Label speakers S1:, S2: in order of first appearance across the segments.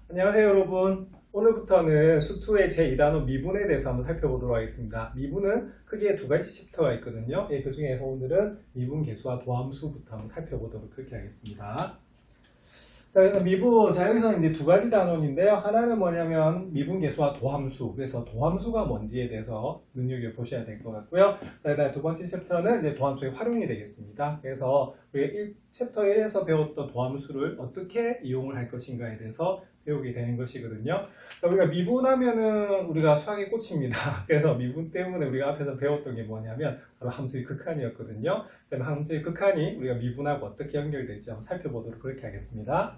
S1: 안녕하세요 여러분. 오늘부터는 수투의 제2단원 미분에 대해서 한번 살펴보도록 하겠습니다. 미분은 크게 두 가지 챕터가 있거든요. 그 중에서 오늘은 미분 계수와 도함수부터 한번 살펴보도록 그렇게 하겠습니다. 자, 그래서 미분, 자, 여기서 이제 두 가지 단원인데요. 하나는 뭐냐면 미분 계수와 도함수. 그래서 도함수가 뭔지에 대해서 눈여겨보셔야 될 것 같고요. 자, 그다음에 두 번째 챕터는 이제 도함수의 활용이 되겠습니다. 그래서 우리가 챕터 1에서 배웠던 도함수를 어떻게 이용을 할 것인가에 대해서 배우게 되는 것이거든요. 자, 우리가 미분하면은 우리가 수학의 꽃입니다. 그래서 미분 때문에 우리가 앞에서 배웠던 게 뭐냐면 바로 함수의 극한이었거든요. 자, 함수의 극한이 우리가 미분하고 어떻게 연결될지 한번 살펴보도록 그렇게 하겠습니다.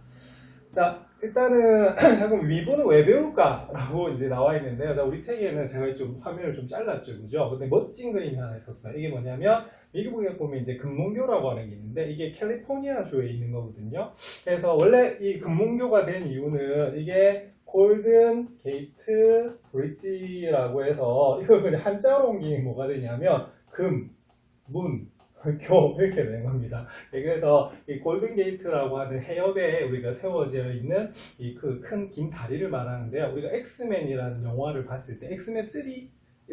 S1: 자, 일단은 그럼 미분은 왜 배울까라고 이제 나와 있는데요. 자, 우리 책에는 제가 좀 화면을 좀 잘랐죠, 그죠? 근데 멋진 그림이 하나 있었어요. 이게 뭐냐면 미국에 보면 이제 금문교라고 하는 게 있는데 이게 캘리포니아 주에 있는 거거든요. 그래서 원래 이 금문교가 된 이유는 이게 골든 게이트 브릿지라고 해서 이걸 그냥 한자로 옮기면 뭐가 되냐면 금, 문, 교 이렇게 되는 겁니다. 그래서 이 골든 게이트라고 하는 해협에 우리가 세워져 있는 이 그 큰 긴 다리를 말하는데요. 우리가 엑스맨이라는 영화를 봤을 때 엑스맨 3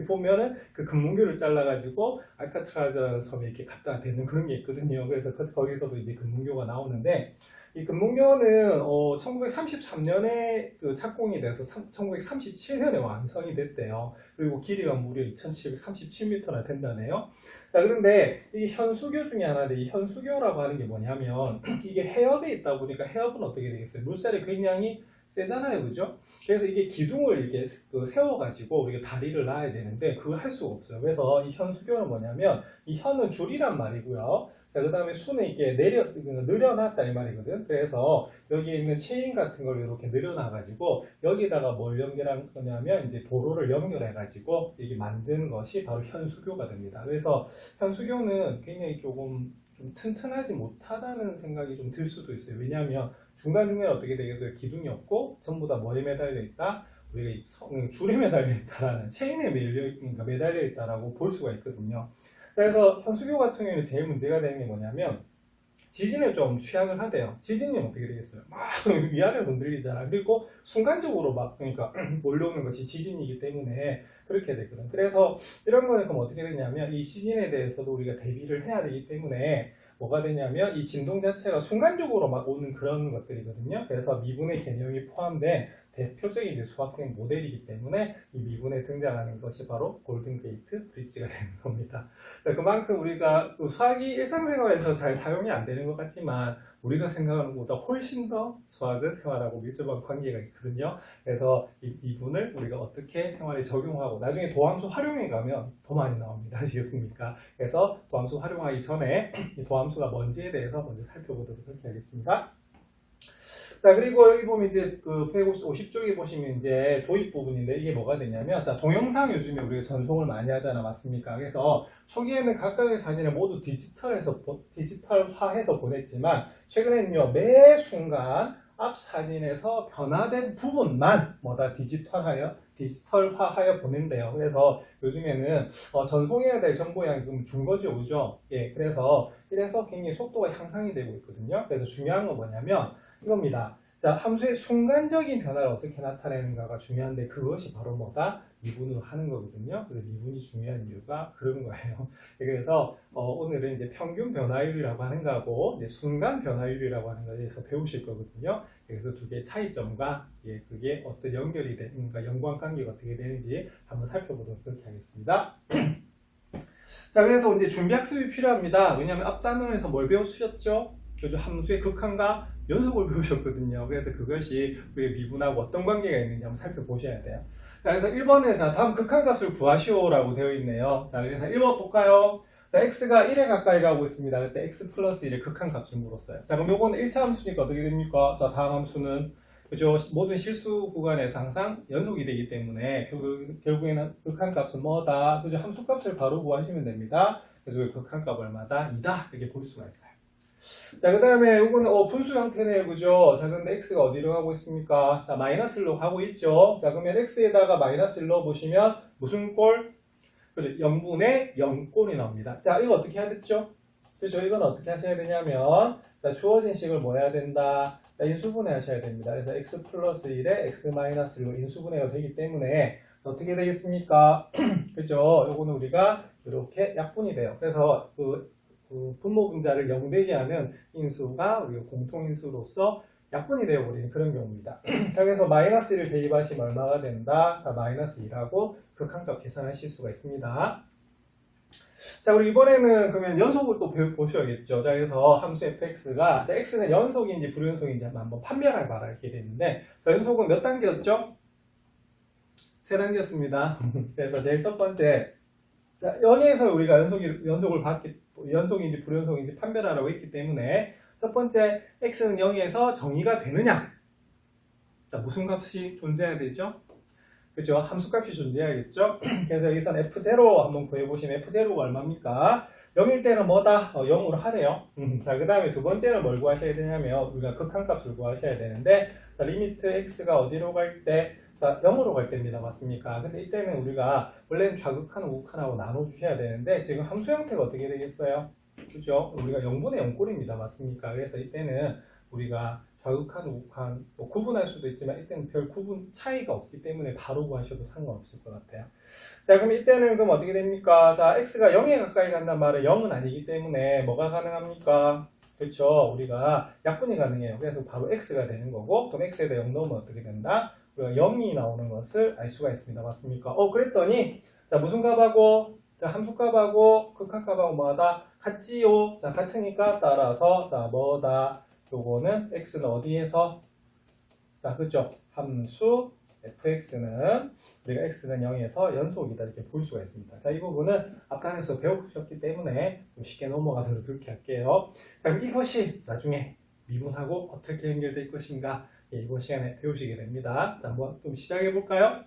S1: 보면은 그 금문교를 잘라가지고 알카트라즈라는 섬에 이렇게 갖다 대는 그런 게 있거든요. 그래서 거기서도 이제 금문교가 나오는데 이 금문교는 1933년에 그 착공이 돼서 1937년에 완성이 됐대요. 그리고 길이가 무려 2737m나 된다네요. 자, 그런데 이 현수교 중에 하나인데 이 현수교라고 하는 게 뭐냐면 이게 해협에 있다 보니까 해협은 어떻게 되겠어요? 물살이 굉장히 세잖아요, 그죠? 그래서 이게 기둥을 이렇게 세워가지고 우리가 다리를 놔야 되는데 그걸 할 수가 없어요. 그래서 이 현수교는 뭐냐면 이 현은 줄이란 말이고요. 자, 그 다음에 수는 이렇게 늘려놨다 이 말이거든. 그래서 여기에 있는 체인 같은 걸 이렇게 늘려놔가지고 여기다가 뭘 연결한 거냐면 이제 도로를 연결해가지고 이게 만든 것이 바로 현수교가 됩니다. 그래서 현수교는 굉장히 좀 튼튼하지 못하다는 생각이 좀 들 수도 있어요. 왜냐하면 중간중간에 어떻게 되겠어요? 기둥이 없고 전부 다 뭐에 매달려 있다? 우리가 이 줄에 매달려 있다라는 체인에 매달려 있다라고 볼 수가 있거든요. 그래서 현수교 같은 경우에는 제일 문제가 되는 게 뭐냐면 지진에 좀 취약을 하대요. 지진이 어떻게 되겠어요? 막 위아래로 흔들리잖아. 그리고 순간적으로 막 그러니까 몰려오는 것이 지진이기 때문에 그렇게 되거든. 그래서 이런 거는 그럼 어떻게 되냐면 이 지진에 대해서도 우리가 대비를 해야 되기 때문에 뭐가 되냐면 이 진동 자체가 순간적으로 막 오는 그런 것들이거든요. 그래서 미분의 개념이 포함된 대표적인 수학적 모델이기 때문에 이 미분에 등장하는 것이 바로 골든 게이트 브릿지가 되는 겁니다. 자, 그만큼 우리가 수학이 일상생활에서 잘 사용이 안 되는 것 같지만 우리가 생각하는 것보다 훨씬 더 수학은 생활하고 밀접한 관계가 있거든요. 그래서 이 미분을 우리가 어떻게 생활에 적용하고 나중에 도함수 활용해 가면 더 많이 나옵니다. 아시겠습니까? 그래서 도함수 활용하기 전에 이 도함수가 뭔지에 대해서 먼저 살펴보도록 그렇게 하겠습니다. 자, 그리고 여기 보면 이제 그 150쪽에 보시면 이제 도입 부분인데 이게 뭐가 되냐면, 자, 동영상 요즘에 우리가 전송을 많이 하잖아, 맞습니까? 그래서 초기에는 각각의 사진을 모두 디지털화해서 보냈지만, 최근에는요, 매 순간 앞 사진에서 변화된 부분만 뭐다 디지털화하여 보낸대요. 그래서 요즘에는 전송해야 될 정보 양이 좀 준 거죠, 그죠? 예, 그래서 이래서 굉장히 속도가 향상이 되고 있거든요. 그래서 중요한 건 뭐냐면 이겁니다. 자, 함수의 순간적인 변화를 어떻게 나타내는가가 중요한데 그것이 바로 뭐다? 미분으로 하는 거거든요. 그래서 미분이 중요한 이유가 그런 거예요. 그래서 오늘은 이제 평균 변화율이라고 하는 거하고 이제 순간 변화율이라고 하는 거에 대해서 배우실 거거든요. 그래서 두 개의 차이점과 그게 어떤 연결이 되는가, 연관관계가 어떻게 되는지 한번 살펴보도록 그렇게 하겠습니다. 자, 그래서 이제 준비 학습이 필요합니다. 왜냐하면 앞 단원에서 뭘 배우셨죠? 그죠? 함수의 극한과 연속을 배우셨거든요. 그래서 그것이 우리의 미분하고 어떤 관계가 있는지 한번 살펴보셔야 돼요. 자, 그래서 1번에 자, 다음 극한값을 구하시오라고 되어 있네요. 자, 그래서 1번 볼까요? 자, x가 1에 가까이 가고 있습니다. 그때 x 플러스 1의 극한값을 물었어요. 자, 그럼 요거는 1차 함수니까 어떻게 됩니까? 자, 다음 함수는 그죠? 모든 실수 구간에서 항상 연속이 되기 때문에 결국에는 극한값은 뭐다? 그죠? 함수값을 바로 구하시면 됩니다. 그래서 그 극한값 얼마다? 2다 이렇게 볼 수가 있어요. 자, 그 다음에 이거는 분수 형태네요, 그죠? 자, 근데 x가 어디로 가고 있습니까? 자, 마이너스 1로 가고 있죠. 자, 그러면 x에다가 마이너스 1 넣어보시면 무슨 꼴? 그죠? 0분의 0꼴이 나옵니다. 자, 이거 어떻게 해야 됐죠? 그렇죠? 이건 어떻게 하셔야 되냐면 자, 주어진 식을 뭐 해야 된다? 자, 인수분해 하셔야 됩니다. 그래서 x 플러스 1에 x 마이너스 1로 인수분해가 되기 때문에 어떻게 되겠습니까? 그죠? 요거는 우리가 이렇게 약분이 돼요. 그래서 그 분모 분자를 0되게 하는 인수가 우리가 공통인수로서 약분이 되어버리는 그런 경우입니다. 자, 그래서 마이너스 1을 대입하시면 얼마가 된다? 자, 마이너스 2라고 극한값 계산하실 수가 있습니다. 자, 우리 이번에는 그러면 연속을 또 보셔야겠죠. 자, 그래서 함수 fx가 x는 연속인지 불연속인지 한번 판별할 말하게 되는데, 자, 연속은 몇 단계였죠? 3단계였습니다. 그래서 제일 첫 번째, 자, 여기에서 우리가 연속인지 불연속인지 판별하라고 했기 때문에 첫 번째 x는 0에서 정의가 되느냐? 자, 무슨 값이 존재해야 되죠? 그죠? 함수값이 존재해야겠죠? 그래서 여기선 f0 한번 구해보시면 f0가 얼마입니까? 0일 때는 뭐다? 0으로 하래요. 자, 그 다음에 두 번째는 뭘 구하셔야 되냐면 우리가 극한값을 구하셔야 되는데 자, 리미트 x가 어디로 갈 때? 자, 0으로 갈 때입니다. 맞습니까? 근데 이때는 우리가 원래는 좌극한 우극한하고 나눠주셔야 되는데 지금 함수 형태가 어떻게 되겠어요? 그죠? 우리가 0분의 0꼴입니다. 맞습니까? 그래서 이때는 우리가 좌극한, 우극한 뭐 구분할 수도 있지만 이때는 별 구분 차이가 없기 때문에 바로 구하셔도 상관없을 것 같아요. 자, 그럼 이때는 그럼 어떻게 됩니까? 자, x가 0에 가까이 간단 말은 0은 아니기 때문에 뭐가 가능합니까? 그렇죠. 우리가 약분이 가능해요. 그래서 바로 x가 되는 거고 그럼 x에다 0 넣으면 어떻게 된다? 우리가 0이 나오는 것을 알 수가 있습니다. 맞습니까? 그랬더니 자, 무슨 값하고 자, 함수값하고 극한값하고 뭐하다? 같지요. 자, 같으니까 따라서 자, 뭐다? 요거는 x는 어디에서? 자, 그죠? 함수 fx는 우리가 x는 0에서 연속이다 이렇게 볼 수가 있습니다. 자, 이 부분은 앞단에서 배우셨기 때문에 좀 쉽게 넘어가도록 그렇게 할게요. 자, 그럼 이것이 나중에 미분하고 어떻게 연결될 것인가 이번 시간에 배우시게 됩니다. 자, 한번 좀 시작해 볼까요?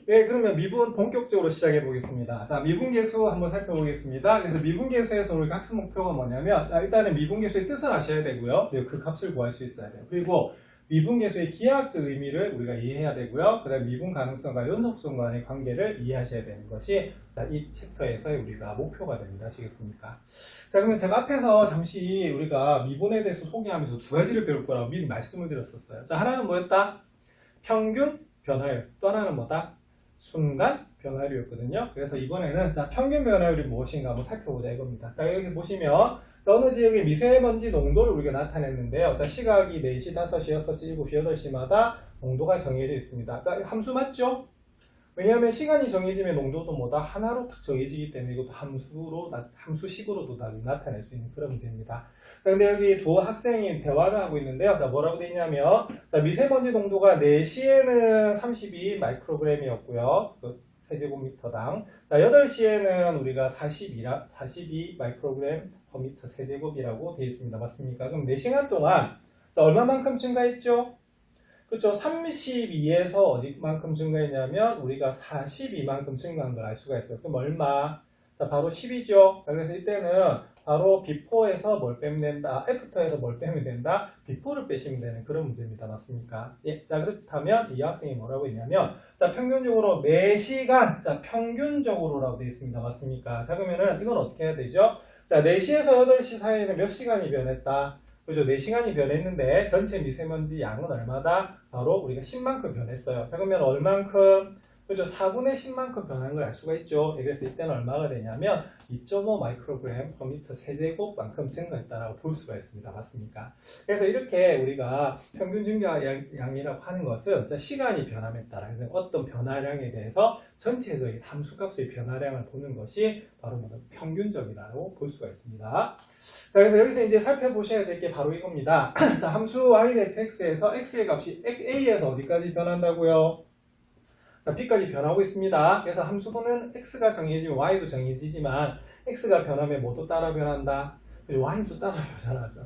S1: 네, 그러면 미분 본격적으로 시작해 보겠습니다. 자, 미분계수 한번 살펴보겠습니다. 그래서 미분계수에서 우리가 학습 목표가 뭐냐면, 자, 일단은 미분계수의 뜻을 아셔야 되고요. 그 값을 구할 수 있어야 돼요. 그리고 미분계수의 기하학적 의미를 우리가 이해해야 되고요. 그 다음에 미분 가능성과 연속성 간의 관계를 이해하셔야 되는 것이 자, 이 챕터에서의 우리가 목표가 됩니다. 아시겠습니까? 자, 그러면 제가 앞에서 잠시 우리가 미분에 대해서 소개하면서 두 가지를 배울 거라고 미리 말씀을 드렸었어요. 자, 하나는 뭐였다? 평균 변화율. 또 하나는 뭐다? 순간 변화율이었거든요. 그래서 이번에는 자, 평균 변화율이 무엇인가 한번 살펴보자 이겁니다. 자, 여기 보시면 자, 어느 지역의 미세먼지 농도를 우리가 나타냈는데요. 자, 시각이 4시, 5시, 6시, 7시, 8시마다 농도가 정해져 있습니다. 자, 함수 맞죠? 왜냐하면 시간이 정해지면 농도도 뭐다? 하나로 딱 정해지기 때문에 이것도 함수식으로도 나타낼 수 있는 그런 문제입니다. 자, 근데 여기 두 학생이 대화를 하고 있는데요. 자, 뭐라고 되어 있냐면, 자, 미세먼지 농도가 4시에는 32 마이크로그램이었고요. 세제곱미터당. 자, 8시에는 우리가 42 마이크로그램 퍼 미터 세제곱이라고 되어 있습니다. 맞습니까? 그럼 4시간 동안 자, 얼마만큼 증가했죠? 그렇죠. 32에서 어디만큼 증가했냐면 우리가 42만큼 증가한 걸 알 수가 있어요. 그럼 얼마? 자, 바로 10이죠. 자, 그래서 이때는 바로 before에서 뭘 빼면 된다. after에서 뭘 빼면 된다. before를 빼시면 되는 그런 문제입니다. 맞습니까? 예. 자, 그렇다면 이 학생이 뭐라고 했냐면 자, 평균적으로 매시간 자, 평균적으로라고 되어 있습니다. 맞습니까? 자, 그러면은 이건 어떻게 해야 되죠? 자, 4시에서 8시 사이에는 몇 시간이 변했다? 그죠? 4시간이 변했는데 전체 미세먼지 양은 얼마다? 바로 우리가 10만큼 변했어요. 자, 그러면 얼만큼? 그죠? 4분의 10만큼 변한 걸 알 수가 있죠. 그래서 이때는 얼마가 되냐면 2.5 마이크로그램 퍼 미터 세제곱만큼 증가했다라고 볼 수가 있습니다. 맞습니까? 그래서 이렇게 우리가 평균 증가량이라고 하는 것은 시간이 변함에 따라 그래서 어떤 변화량에 대해서 전체적인 함수값의 변화량을 보는 것이 바로 평균적이라고 볼 수가 있습니다. 자, 그래서 여기서 이제 살펴보셔야 될 게 바로 이겁니다. 자, 함수 y-x에서 x의 값이 a에서 어디까지 변한다고요? 자, b까지 변하고 있습니다. 그래서 함수분은 x가 정해지면 y도 정해지지만 x가 변하면 뭐도 따라 변한다? y도 따라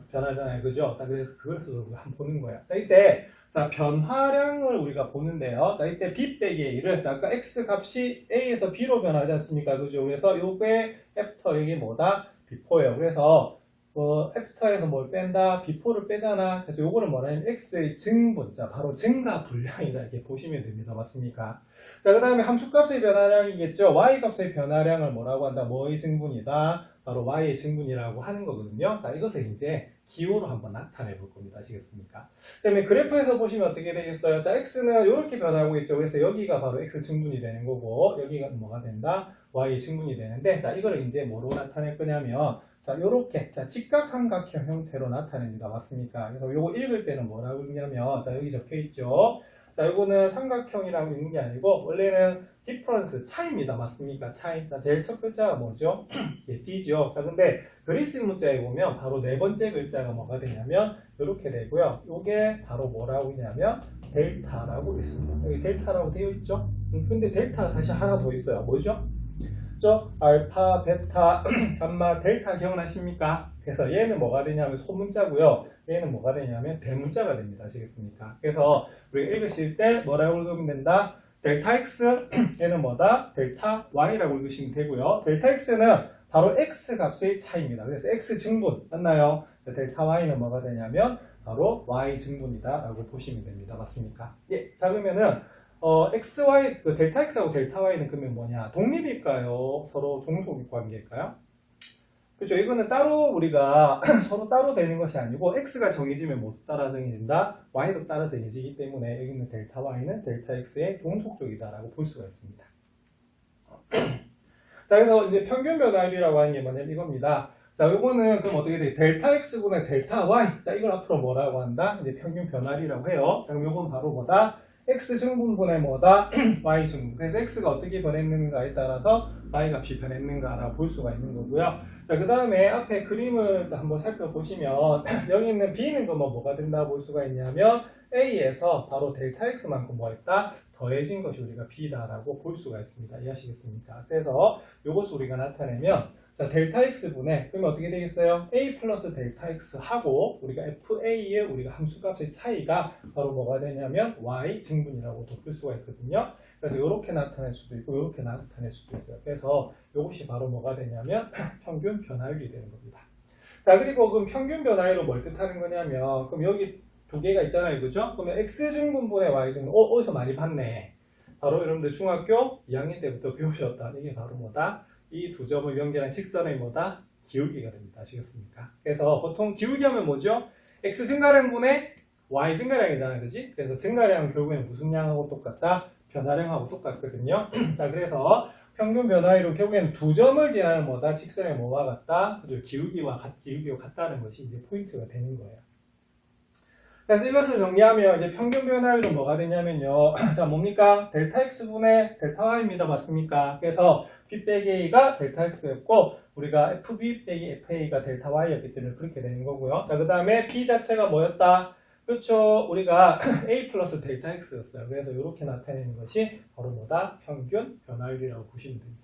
S1: 변하잖아요. 그죠? 자, 그래서 그것을 한번 보는 거예요. 자, 이때 자, 변화량을 우리가 보는데요. 자, 이때 b 빼기 a를 자, 아까 x 값이 a에서 b로 변하지 않습니까? 그죠? 그래서 요게 after 이게 뭐다? before예요. 그래서 애프터에서 뭘 뺀다, before를 빼잖아. 그래서 요거는 뭐냐면 x의 증분, 자 바로 증가 분량이다 이렇게 보시면 됩니다. 맞습니까? 자, 그 다음에 함수값의 변화량이겠죠. y 값의 변화량을 뭐라고 한다? 뭐의 증분이다? 바로 y의 증분이라고 하는 거거든요. 자, 이것을 이제 기호로 한번 나타내 볼 겁니다. 아시겠습니까? 자, 그러면 그래프에서 보시면 어떻게 되겠어요? 자, x는 이렇게 변하고 있죠. 그래서 여기가 바로 x 증분이 되는 거고, 여기가 뭐가 된다? y 증분이 되는데, 자, 이거를 이제 뭐로 나타낼 거냐면, 자, 요렇게, 자, 직각삼각형 형태로 나타냅니다. 맞습니까? 그래서 요거 읽을 때는 뭐라고 읽냐면, 자, 여기 적혀 있죠. 자, 요거는 삼각형이라고 읽는 게 아니고, 원래는 difference, 차이입니다. 맞습니까? 차이. 자, 제일 첫 글자가 뭐죠? 예, D죠. 자, 근데 그리스 문자에 보면 바로 네 번째 글자가 뭐가 되냐면, 요렇게 되고요. 요게 바로 뭐라고 있냐면, 델타라고 있습니다. 여기 델타라고 되어 있죠? 근데 델타가 사실 하나 더 있어요. 뭐죠? 알파, 베타, 감마, 델타 기억나십니까? 그래서 얘는 뭐가 되냐면 소문자고요. 얘는 뭐가 되냐면 대문자가 됩니다. 아시겠습니까? 그래서 우리가 읽으실 때 뭐라고 읽으면 된다? 델타 x 얘는 뭐다? 델타 y라고 읽으시면 되고요. 델타 x는 바로 x 값의 차이입니다. 그래서 x 증분 맞나요? 델타 y는 뭐가 되냐면 바로 y 증분이다 라고 보시면 됩니다. 맞습니까? 예, 자 그러면은 XY, 그 델타 X하고 델타 Y는 그러면 뭐냐? 독립일까요? 서로 종속일 관계일까요? 그렇죠. 이거는 따로 우리가 서로 따로 되는 것이 아니고 X가 정해지면 모두 따라 정해진다. Y도 따라 정해지기 때문에 여기 있는 델타 Y는 델타 X의 종속적이다라고 볼 수가 있습니다. 자, 그래서 이제 평균 변화율이라고 하는 게 뭐냐면 이겁니다. 자, 요거는 그럼 어떻게 돼? 델타 X분의 델타 Y. 자, 이걸 앞으로 뭐라고 한다? 이제 평균 변화율이라고 해요. 자, 그럼 요건 바로 뭐다? x 증분분의 뭐다? y 증분. 그래서 x가 어떻게 변했는가에 따라서 y 값이 변했는가라고 볼 수가 있는 거고요. 자, 그 다음에 앞에 그림을 한번 살펴보시면 여기 있는 b는 그러면 뭐가 된다고 볼 수가 있냐면 a에서 바로 델타 x만큼 뭐 했다? 더해진 것이 우리가 b다라고 볼 수가 있습니다. 이해하시겠습니까? 그래서 요것을 우리가 나타내면 자, 델타 x분의 그러면 어떻게 되겠어요? a 플러스 델타 x 하고 우리가 fa의 우리가 함수값의 차이가 바로 뭐가 되냐면 y 증분이라고 볼 수가 있거든요. 그래서 이렇게 나타낼 수도 있고 이렇게 나타낼 수도 있어요. 그래서 이것이 바로 뭐가 되냐면 평균 변화율이 되는 겁니다. 자, 그리고 그럼 평균 변화율은 뭘 뜻하는 거냐면 그럼 여기 두 개가 있잖아요. 그죠? 그러면 x 증분분의 y 증분 어디서 많이 봤네. 바로 여러분들 중학교 2학년 때부터 배우셨다. 이게 바로 뭐다? 이 두 점을 연결한 직선의 뭐다? 기울기가 됩니다. 아시겠습니까? 그래서 보통 기울기 하면 뭐죠? x 증가량분의 y 증가량이잖아요. 그지? 그래서 증가량은 결국에는 무슨 양하고 똑같다? 변화량하고 똑같거든요. 자, 그래서 평균 변화율은 결국에는 두 점을 지나는 뭐다? 직선의 뭐와 같다? 그죠? 기울기와 같다는 것이 이제 포인트가 되는 거예요. 그래서 이것을 정리하면 이제 평균 변화율은 뭐가 되냐면요. 자, 뭡니까? 델타 x분의 델타 y입니다. 맞습니까? 그래서 b 빼기 a가 델타 x였고 우리가 fb 빼기 fa가 델타 y였기 때문에 그렇게 되는 거고요. 자, 그 다음에 b 자체가 뭐였다? 그렇죠. 우리가 a 플러스 델타 x였어요. 그래서 이렇게 나타내는 것이 바로 뭐다? 평균 변화율이라고 보시면 됩니다.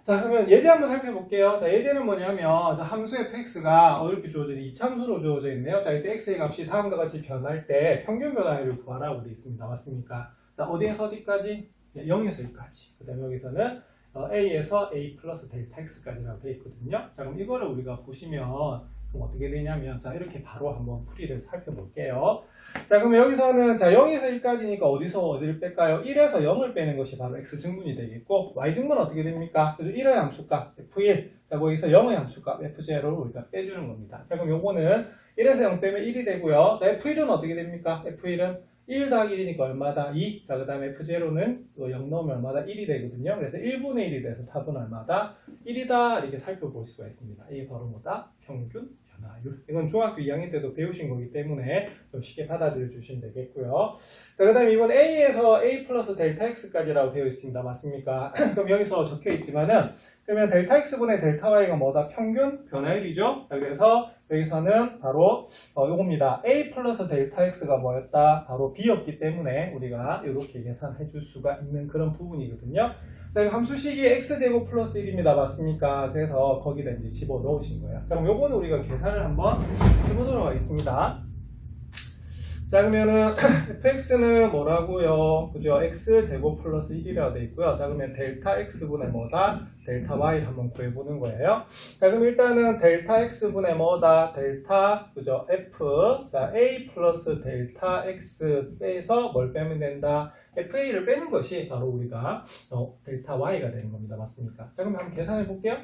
S1: 자, 그러면 예제 한번 살펴볼게요. 자, 예제는 뭐냐면, 자, 함수 fx가 이렇게 주어져 있는 이차함수로 주어져 있네요. 자, 이때 x의 값이 다음과 같이 변할 때 평균 변화율을 구하라고 되어 있습니다. 맞습니까? 자, 어디에서 어디까지? 0에서 1까지. 그 다음에 여기서는 a에서 a 플러스 델타 x까지라고 되어 있거든요. 자, 그럼 이거를 우리가 보시면 그럼 어떻게 되냐면, 자, 이렇게 바로 한번 풀이를 살펴볼게요. 자, 그러면 여기서는, 자, 0에서 1까지니까 어디서 어디를 뺄까요? 1에서 0을 빼는 것이 바로 x 증분이 되겠고, y 증분은 어떻게 됩니까? 그래서 1의 함수값, f1. 자, 거기서 0의 함수값, f0를 우리가 빼주는 겁니다. 자, 그럼 요거는 1에서 0 빼면 1이 되고요. 자, f1은 어떻게 됩니까? f1은 1 더하기 1이니까 얼마다? 2. 자, 그 다음에 F0는 0 넣으면 얼마다? 1이 되거든요. 그래서 1분의 1이 돼서 답은 얼마다? 1이다. 이렇게 살펴볼 수가 있습니다. 이게 바로 뭐다? 평균 변화율. 이건 중학교 2학년 때도 배우신 거기 때문에 좀 쉽게 받아들여 주시면 되겠고요. 자, 그 다음에 이건 A에서 A 플러스 델타 X까지라고 되어 있습니다. 맞습니까? 그럼 여기서 적혀 있지만은 그러면 델타 X분의 델타 Y가 뭐다? 평균 변화율이죠. 자, 그래서 여기서는 바로 요겁니다. A 플러스 델타 X가 뭐였다? 바로 B였기 때문에 우리가 이렇게 계산해 줄 수가 있는 그런 부분이거든요. 자, 함수식이 X제곱 플러스 1입니다. 맞습니까? 그래서 거기다 이제 집어넣으신 거예요. 자, 그럼 요거는 우리가 계산을 한번 해보도록 하겠습니다. 자, 그러면은 fx는 뭐라고요? 그죠? x제곱 플러스 1이라고 돼 있고요. 자, 그러면 델타 x분의 뭐다? 델타 y를 한번 구해보는 거예요. 자, 그럼 일단은 델타 x분의 뭐다? 델타, 그죠? f. 자, a 플러스 델타 x 빼서 뭘 빼면 된다? fa를 빼는 것이 바로 우리가 델타 y가 되는 겁니다. 맞습니까? 자, 그럼 한번 계산해 볼게요.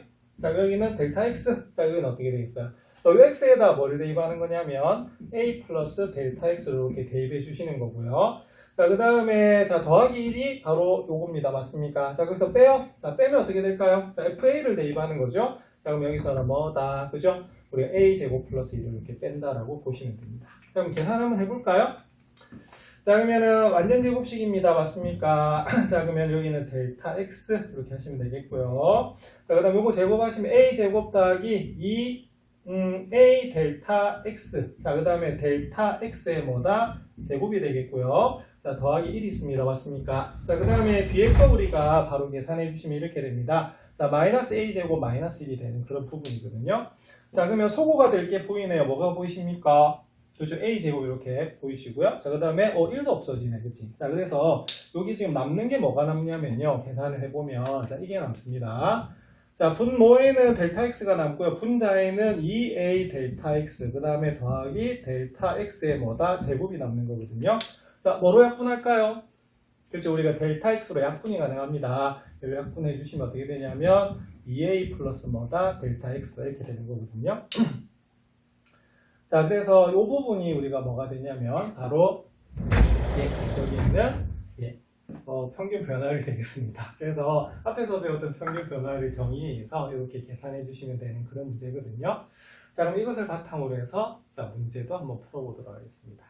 S1: 자, 여기는 델타 x. 자, 여기는 어떻게 되겠어요? 이 x에다 뭐를 대입하는 거냐면 a 플러스 델타 x로 이렇게 대입해 주시는 거고요. 자, 그 다음에 자 더하기 1이 바로 요겁니다. 맞습니까? 자, 그래서 빼요. 자, 빼면 어떻게 될까요? 자, fa를 대입하는 거죠. 자, 그럼 여기서는 뭐다? 그죠? 우리가 a 제곱 플러스 1을 이렇게 뺀다라고 보시면 됩니다. 자, 그럼 계산 한번 해볼까요? 자, 그러면은 완전 제곱식입니다. 맞습니까? 자, 그러면 여기는 델타 x 이렇게 하시면 되겠고요. 자, 그 다음 요거 제곱하시면 a 제곱 더하기 2 a 델타 x. 자, 그 다음에 델타 x의 뭐다? 제곱이 되겠고요. 자, 더하기 1이 있습니다. 맞습니까? 자, 그 다음에 뒤에 거 우리가 바로 계산해 주시면 이렇게 됩니다. 자, 마이너스 a 제곱 마이너스 1이 되는 그런 부분이거든요. 자, 그러면 소거가 될 게 보이네요. 뭐가 보이십니까? 그렇죠. a 제곱 이렇게 보이시고요. 자, 그 다음에 1도 없어지네. 그치? 자, 그래서 여기 지금 남는 게 뭐가 남냐면요. 계산을 해보면 자, 이게 남습니다. 자, 분모에는 델타 x가 남고요. 분자에는 2a 델타 x, 그 다음에 더하기 델타 x의 뭐다? 제곱이 남는 거거든요. 자, 뭐로 약분할까요? 그렇죠. 우리가 델타 x로 약분이 가능합니다. 여기 약분해 주시면 어떻게 되냐면 2a 플러스 뭐다? 델타 x 이렇게 되는 거거든요. 자, 그래서 이 부분이 우리가 뭐가 되냐면 바로 여기 있는 평균 변화율이 되겠습니다. 그래서 앞에서 배웠던 평균 변화율을 정의해서 이렇게 계산해 주시면 되는 그런 문제거든요. 자, 그럼 이것을 바탕으로 해서 자, 문제도 한번 풀어보도록 하겠습니다.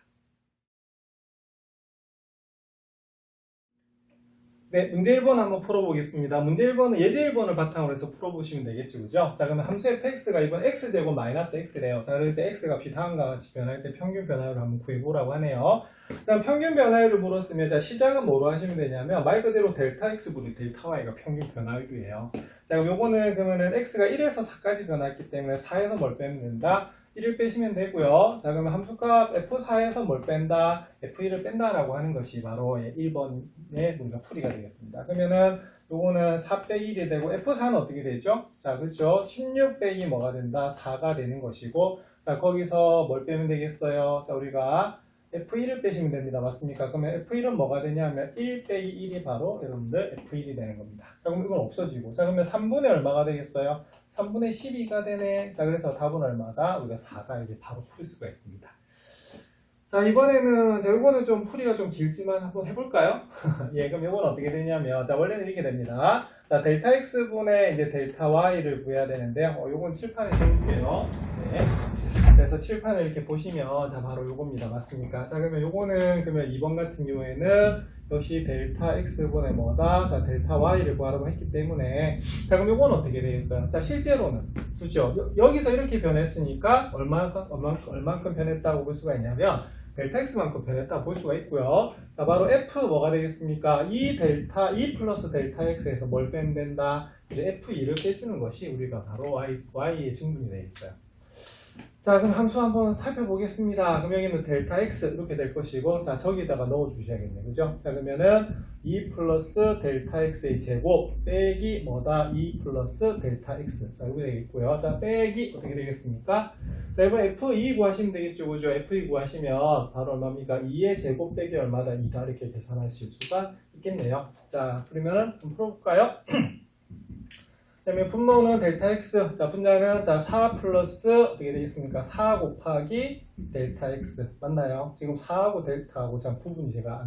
S1: 네, 문제 1번 한번 풀어보겠습니다. 문제 1번은 예제 1번을 바탕으로 해서 풀어보시면 되겠죠, 그죠? 자, 그러면 함수 fx가 이번 x제곱 마이너스 x래요. 자, 그럴 때 x가 비타함과 같이 변할 때 평균 변화율을 한번 구해보라고 하네요. 자, 평균 변화율을 물었으면 자, 시작은 뭐로 하시면 되냐면 말 그대로 델타 x분의 델타 y가 평균 변화율이에요. 자, 그럼 요거는 그러면은 x가 1에서 4까지 변했기 때문에 4에서 뭘 빼면 된다? 1을 빼시면 되고요. 자, 그러면 함수값 f4에서 뭘 뺀다? f1을 뺀다라고 하는 것이 바로 1번의 우리가 풀이가 되겠습니다. 그러면은 요거는 4 빼기 1이 되고 f4는 어떻게 되죠? 자, 그렇죠. 16 빼기 뭐가 된다? 4가 되는 것이고, 자, 거기서 뭘 빼면 되겠어요? 자, 우리가 f1을 빼시면 됩니다. 맞습니까? 그러면 f1은 뭐가 되냐면 1 빼기 1이 바로 여러분들 f1이 되는 겁니다. 자, 그럼 이건 없어지고, 자, 그러면 3분의 얼마가 되겠어요? 3분의 12가 되네. 자, 그래서 답은 얼마다? 우리가 4가 이제 바로 풀 수가 있습니다. 자, 이번에는, 자, 이거는 좀 풀이가 좀 길지만 한번 해볼까요? 예, 그럼 이건 어떻게 되냐면, 자, 원래는 이렇게 됩니다. 자, 델타 x분의 이제 델타 y를 구해야 되는데요. 요건 칠판에 적을게요. 네. 그래서 칠판을 이렇게 보시면, 자, 바로 요겁니다. 맞습니까? 자, 그러면 요거는, 그러면 2번 같은 경우에는 역시 델타 x분의 뭐다? 자, 델타 y를 구하라고 했기 때문에, 자, 그럼 요건 어떻게 되겠어요? 자, 실제로는, 그죠? 여기서 이렇게 변했으니까, 얼만큼 변했다고 볼 수가 있냐면, 델타 x만큼 변했다고 볼 수가 있고요. 자, 바로 f 뭐가 되겠습니까? 2 플러스 델타 x에서 뭘 빼면 된다? 이제 f2를 빼주는 것이 우리가 바로 y의 증분이 되겠어요. 자, 그럼 함수 한번 살펴보겠습니다. 그럼 여기는 델타 x 이렇게 될 것이고, 자, 저기다가 넣어 주셔야겠네. 그죠? 자, 그러면은 2 플러스 델타 x의 제곱 빼기 뭐다? 2 플러스 델타 x. 자, 이거 되겠고요. 자, 빼기 어떻게 되겠습니까? 자, 이번 f2 구하시면 되겠죠. 그죠? f2 구하시면 바로 얼마입니까? 2의 제곱 빼기 얼마다? 2다 이렇게 계산하실 수가 있겠네요. 자, 그러면은 좀 풀어볼까요? 그다음에 분모는 델타 x, 자, 분자는 자, 4 플러스 어떻게 되겠습니까? 4 곱하기 델타 x 맞나요? 지금 4하고 델타하고 참 구분이 제가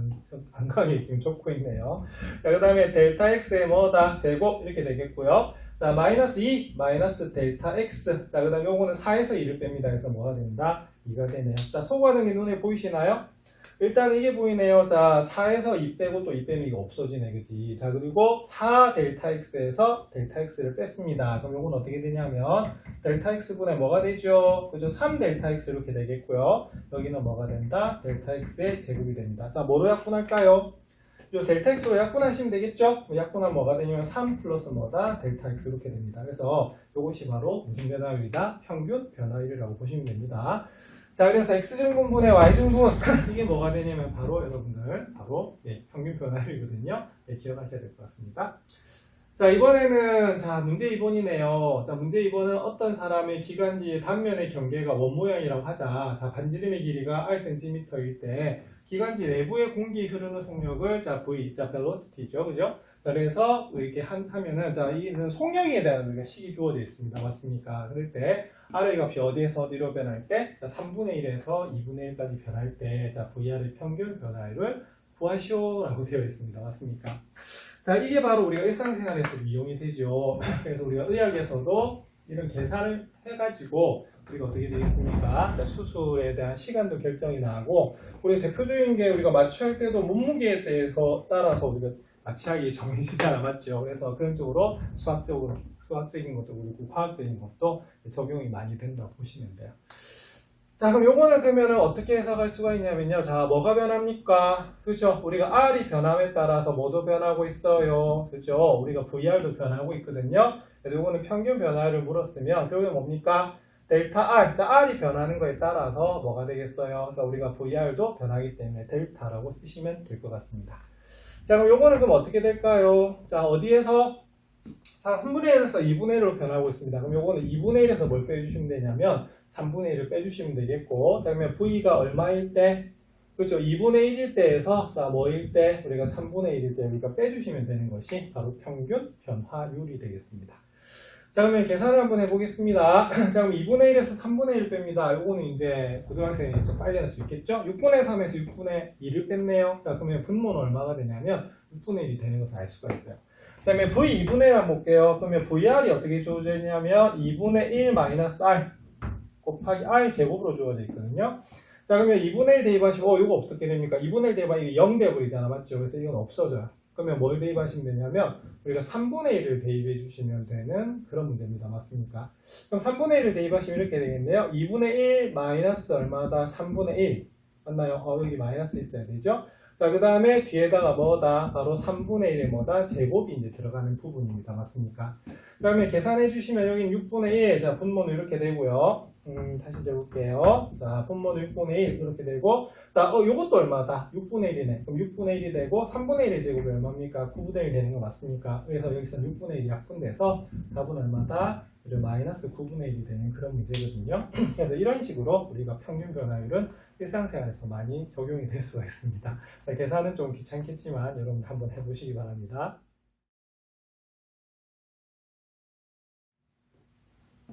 S1: 안 가게 지금 적고 있네요. 자, 그다음에 델타 x의 뭐다? 제곱 이렇게 되겠고요. 자, 마이너스 2 마이너스 델타 x. 자, 그다음 요거는 4에서 2를 뺍니다. 그래서 뭐가 된다? 2가 되네요. 자, 소가는 게 눈에 보이시나요? 일단 이게 보이네요. 자, 4에서 2 빼고 또 2 빼면 이거 없어지네, 그지? 자, 그리고 4 델타 x에서 델타 x를 뺐습니다. 그럼 이건 어떻게 되냐면 델타 x분의 뭐가 되죠? 그죠? 3 델타 x 이렇게 되겠고요. 여기는 뭐가 된다? 델타 x의 제곱이 됩니다. 자, 뭐로 약분할까요? 요 델타 x로 약분하시면 되겠죠? 약분하면 뭐가 되냐면 3 플러스 뭐다? 델타 x 이렇게 됩니다. 그래서 이것이 바로 무슨 변화율이다? 평균 변화율이라고 보시면 됩니다. 자, 그래서 x증분분의 y증분 이게 뭐가 되냐면 바로 여러분들 바로 평균 변화율이거든요. 기억하셔야 될 것 같습니다. 자, 이번에는 자 문제 2번이네요. 자, 문제 2번은 어떤 사람의 기관지의 단면의 경계가 원 모양이라고 하자. 자, 반지름의 길이가 r cm일 때 기관지 내부의 공기 흐르는 속력을 자 v, 자 velocity죠, 그죠? 자, 그래서 이렇게 하면은 자 이는 속력에 대한 우리가 식이 주어져 있습니다. 맞습니까? 그럴 때 r의 값이 어디에서 어디로 변할 때, 자 3분의 1에서 2분의 1까지 변할 때, 자 vr의 평균 변화율을 구하시오라고 되어 있습니다. 맞습니까? 자, 이게 바로 우리가 일상생활에서도 이용이 되죠. 그래서 우리가 의학에서도 이런 계산을 해가지고 우리가 어떻게 되겠습니까? 자, 수술에 대한 시간도 결정이 나고, 우리 대표적인 게 우리가 마취할 때도 몸무게에 대해서 따라서 우리가 마취하기 정해지잖아, 맞죠? 그래서 그런 쪽으로 수학적인 것도 그렇고 화학적인 것도 적용이 많이 된다고 보시면 돼요. 자, 그럼 요거는 그러면은 어떻게 해석할 수가 있냐면요. 자, 뭐가 변합니까? 그죠? 우리가 R이 변함에 따라서 뭐도 변하고 있어요. 그죠? 우리가 VR도 변하고 있거든요. 그래서 요거는 평균 변화를 물었으면 결국에 뭡니까? 델타 R. 자, R이 변하는 거에 따라서 뭐가 되겠어요? 자, 우리가 VR도 변하기 때문에 델타라고 쓰시면 될 것 같습니다. 자, 그럼 요거는 그럼 어떻게 될까요? 자, 어디에서? 자, 3분의 1에서 2분의 1로 변하고 있습니다. 그럼 요거는 2분의 1에서 뭘 빼주시면 되냐면 3분의 1을 빼주시면 되겠고, 자, 그러면 V가 얼마일 때? 그렇죠. 2분의 1일 때에서, 자, 뭐일 때? 우리가 3분의 1일 때 우리가 빼주시면 되는 것이 바로 평균 변화율이 되겠습니다. 자, 그러면 계산을 한번 해보겠습니다. 자, 그럼 2분의 1에서 3분의 1 뺍니다. 요거는 이제 고등학생이 좀 빨리 할 수 있겠죠? 6분의 3에서 6분의 2를 뺐네요. 자, 그러면 분모는 얼마가 되냐면 6분의 1이 되는 것을 알 수가 있어요. 자, 그러면 V 2분의 1 한번 볼게요. 그러면 VR이 어떻게 주어져 있냐면 2분의 1 마이너스 R 곱하기 R 제곱으로 주어져 있거든요. 자, 그러면 2분의 1 대입하시고, 이거 어떻게 됩니까? 2분의 1 대입하면 이게 0 돼버리잖아, 맞죠? 그래서 이건 없어져요. 그러면 뭘 대입하시면 되냐면, 우리가 3분의 1을 대입해 주시면 되는 그런 문제입니다. 맞습니까? 그럼 3분의 1을 대입하시면 이렇게 되겠네요. 2분의 1 마이너스 얼마다? 3분의 1. 맞나요? 여기 마이너스 있어야 되죠? 자, 그 다음에 뒤에다가 뭐다? 바로 3분의 1의 뭐다? 제곱이 이제 들어가는 부분입니다. 맞습니까? 자, 그러면 계산해 주시면 여기는 6분의 1. 자, 분모는 이렇게 되고요. 다시 적을게요. 자, 분모는 6분의 1 이렇게 되고, 자, 요것도 얼마다? 6분의 1이네. 그럼 6분의 1이 되고 3분의 1의 제곱이 얼마입니까? 9분의 1 되는 거 맞습니까? 그래서 여기서 6분의 1이 약분돼서 답은 얼마다? 마이너스 9분의 1이 되는 그런 문제거든요. 그래서 이런 식으로 우리가 평균 변화율은 일상생활에서 많이 적용이 될 수가 있습니다. 자, 계산은 좀 귀찮겠지만 여러분 한번 해보시기 바랍니다.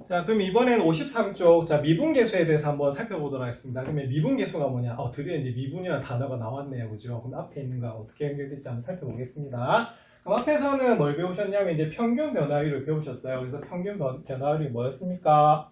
S1: 자, 그럼 이번에는 53쪽, 자, 미분계수에 대해서 한번 살펴보도록 하겠습니다. 그러면 미분계수가 뭐냐? 드디어 이제 미분이라는 단어가 나왔네요. 그죠? 그럼 앞에 있는 거 어떻게 연결될지 한번 살펴보겠습니다. 그럼 앞에서는 뭘 배우셨냐면 이제 평균 변화율을 배우셨어요. 그래서 평균 변화율이 뭐였습니까?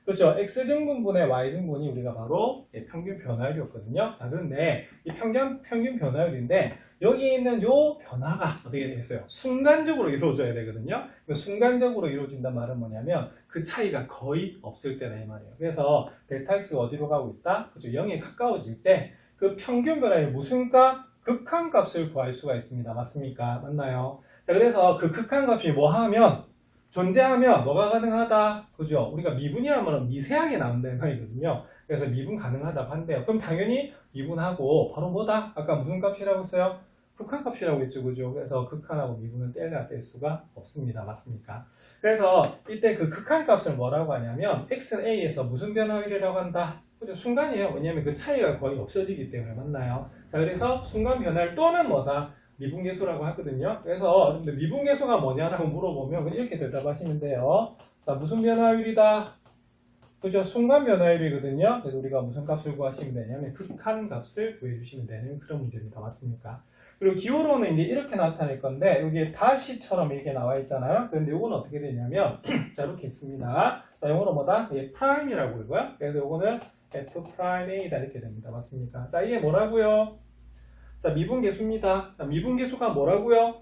S1: 그렇죠. x증분분의 y증분이 우리가 바로 평균 변화율이었거든요. 자, 그런데 이 평균 변화율인데 여기 있는 요 변화가 어떻게 되겠어요? 순간적으로 이루어져야 되거든요. 순간적으로 이루어진단 말은 뭐냐면 그 차이가 거의 없을 때다 이 말이에요. 그래서 델타 x가 어디로 가고 있다? 그렇죠. 0에 가까워질 때 그 평균 변화율 무슨 값? 극한값을 구할 수가 있습니다. 맞습니까? 맞나요? 자, 그래서 그 극한값이 뭐 하면 존재하면 뭐가 가능하다? 그죠? 우리가 미분이라는 말은 미세하게 나온다는 말이거든요. 그래서 미분 가능하다고 한대요. 그럼 당연히 미분하고 바로 뭐다? 아까 무슨 값이라고 했어요? 극한값이라고 했죠. 그죠? 그래서 극한하고 미분은 뗄 수가 없습니다. 맞습니까? 그래서 이때 그 극한값을 뭐라고 하냐면 x는 a에서 무슨 변화율이라고 한다? 그죠? 순간이에요. 왜냐하면 그 차이가 거의 없어지기 때문에 맞나요? 자, 그래서 순간 변화율 또는 뭐다? 미분계수라고 하거든요. 그래서 근데 미분계수가 뭐냐라고 물어보면 이렇게 대답하시면 돼요. 자, 무슨 변화율이다? 그죠? 순간 변화율이거든요. 그래서 우리가 무슨 값을 구하시면 되냐면 극한 값을 구해주시면 되는 그런 문제입니다. 맞습니까? 그리고 기호로는 이제 이렇게 나타낼 건데 여기에 다시처럼 이렇게 나와 있잖아요. 그런데 이거는 어떻게 되냐면 자, 이렇게 있습니다. 자, 영어로 뭐다? 예, 프라임이라고 그러고요. 그래서 이거는 f 프라임 a다 이렇게 됩니다. 맞습니까? 자, 이게 뭐라고요? 자, 미분계수입니다. 자, 미분계수가 뭐라고요?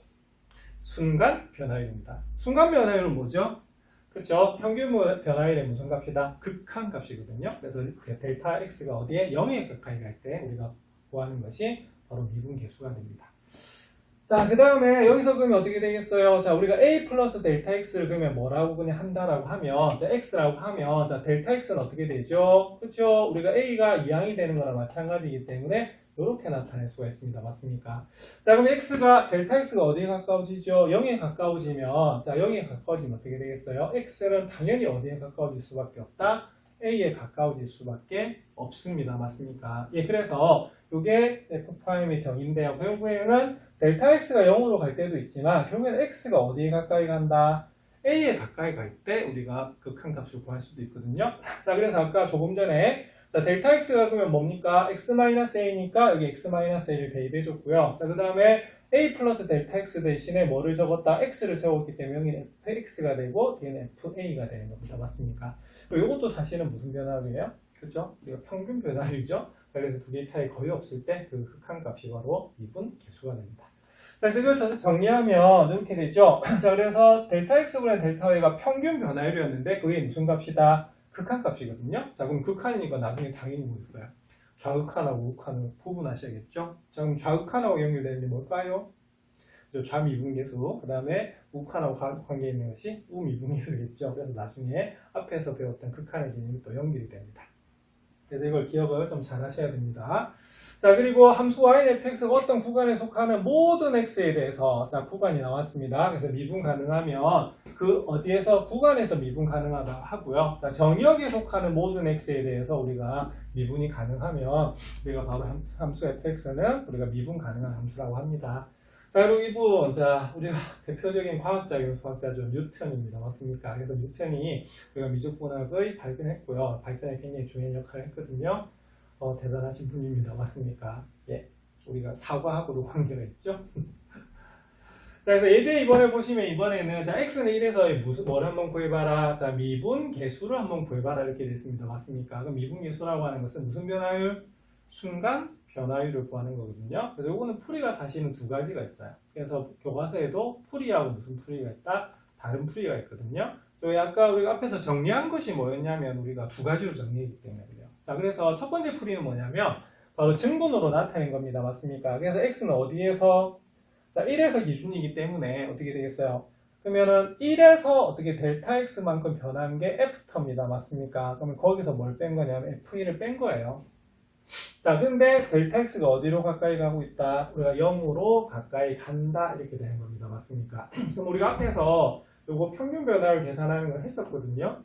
S1: 순간 변화율입니다. 순간 변화율은 뭐죠? 그렇죠? 평균 변화율의 무슨 값이다? 극한 값이거든요. 그래서 델타 x가 어디에 0에 가까이 갈 때 우리가 구하는 것이 바로 미분계수가 됩니다. 자, 그 다음에 여기서 그러면 어떻게 되겠어요? 자, 우리가 a 플러스 델타 x를 그러면 뭐라고 그냥 한다라고 하면, 자, x라고 하면, 자, 델타 x는 어떻게 되죠? 그렇죠? 우리가 a가 2항이 되는 거랑 마찬가지이기 때문에 이렇게 나타낼 수가 있습니다. 맞습니까? 자, 그럼 델타 x가 어디에 가까워지죠? 0에 가까워지면, 자, 0에 가까워지면 어떻게 되겠어요? x는 당연히 어디에 가까워질 수밖에 없다? a에 가까워질 수밖에 없습니다. 맞습니까? 예, 그래서 이게 f'의 정의인데요. 결국에는 델타 x가 0으로 갈 때도 있지만 결국에는 x가 어디에 가까이 간다? a에 가까이 갈 때 우리가 극한값을 구할 수도 있거든요. 자, 그래서 아까 조금 전에 자, 델타 x가 그러면 뭡니까? x-a니까 여기 x-a를 대입해 줬고요. 자, 그 다음에 a 플러스 델타 x 대신에 뭐를 적었다? x를 적었기 때문에 여기는 fx가 되고 뒤에는 fa가 되는 겁니다. 맞습니까? 그리고 이것도 사실은 무슨 변화율이에요? 그렇죠? 이거 평균 변화율이죠? 그래서 두 개의 차이 거의 없을 때 그 극한값이 바로 미분 계수가 됩니다. 자, 그래서 이걸 정리하면 이렇게 되죠? 자, 그래서 델타 x분의 델타 y가 평균 변화율이었는데 그게 무슨 값이다? 극한값이거든요. 자, 그럼 극한이니까 나중에 당연히 뭐겠어요? 좌극한하고 우극한을 구분하셔야겠죠? 자, 그럼 좌극한하고 연결되는 게 뭘까요? 좌미분계수, 그 다음에 우극한하고 관계 있는 것이 우미분계수겠죠. 그래서 나중에 앞에서 배웠던 극한의 개념이 또 연결이 됩니다. 그래서 이걸 기억을 좀 잘 하셔야 됩니다. 자, 그리고 함수 yfx가 어떤 구간에 속하는 모든 x에 대해서 자, 구간이 나왔습니다. 그래서 미분 가능하면 그 어디에서 구간에서 미분 가능하다 하고요. 자, 정역에 속하는 모든 x에 대해서 우리가 미분이 가능하면 우리가 바로 함수 fx는 우리가 미분 가능한 함수라고 합니다. 자, 그리고 이분, 자, 우리가 대표적인 과학자이고 수학자죠. 뉴턴입니다. 맞습니까? 그래서 뉴턴이 우리가 미적분학을 발견했고요. 발전에 굉장히 중요한 역할을 했거든요. 대단하신 분입니다. 맞습니까? 예. 우리가 사과하고도 관계가 있죠. 자, 그래서 예제 이번에 보시면 이번에는 자, x는 1에서 뭐를 한번 구해봐라. 자, 미분 계수를 한번 구해봐라. 이렇게 됐습니다. 맞습니까? 그럼 미분 계수라고 하는 것은 무슨 변화율? 순간 변화율을 구하는 거거든요. 그래서 이거는 풀이가 사실은 두 가지가 있어요. 그래서 교과서에도 풀이하고 무슨 풀이가 있다? 다른 풀이가 있거든요. 저희 아까 우리가 앞에서 정리한 것이 뭐였냐면 우리가 두 가지로 정리했기 때문에 그래요. 자, 그래서 첫 번째 풀이는 뭐냐면 바로 증분으로 나타낸 겁니다. 맞습니까? 그래서 x는 어디에서? 자, 1에서 기준이기 때문에 어떻게 되겠어요? 그러면은 1에서 어떻게 델타 x만큼 변한 게 f터입니다. 맞습니까? 그러면 거기서 뭘 뺀 거냐면 f1을 뺀 거예요. 자, 근데 델타 x가 어디로 가까이 가고 있다? 우리가 0으로 가까이 간다 이렇게 되는 겁니다. 맞습니까? 그럼 우리가 앞에서 요거 평균 변화를 계산하는 걸 했었거든요.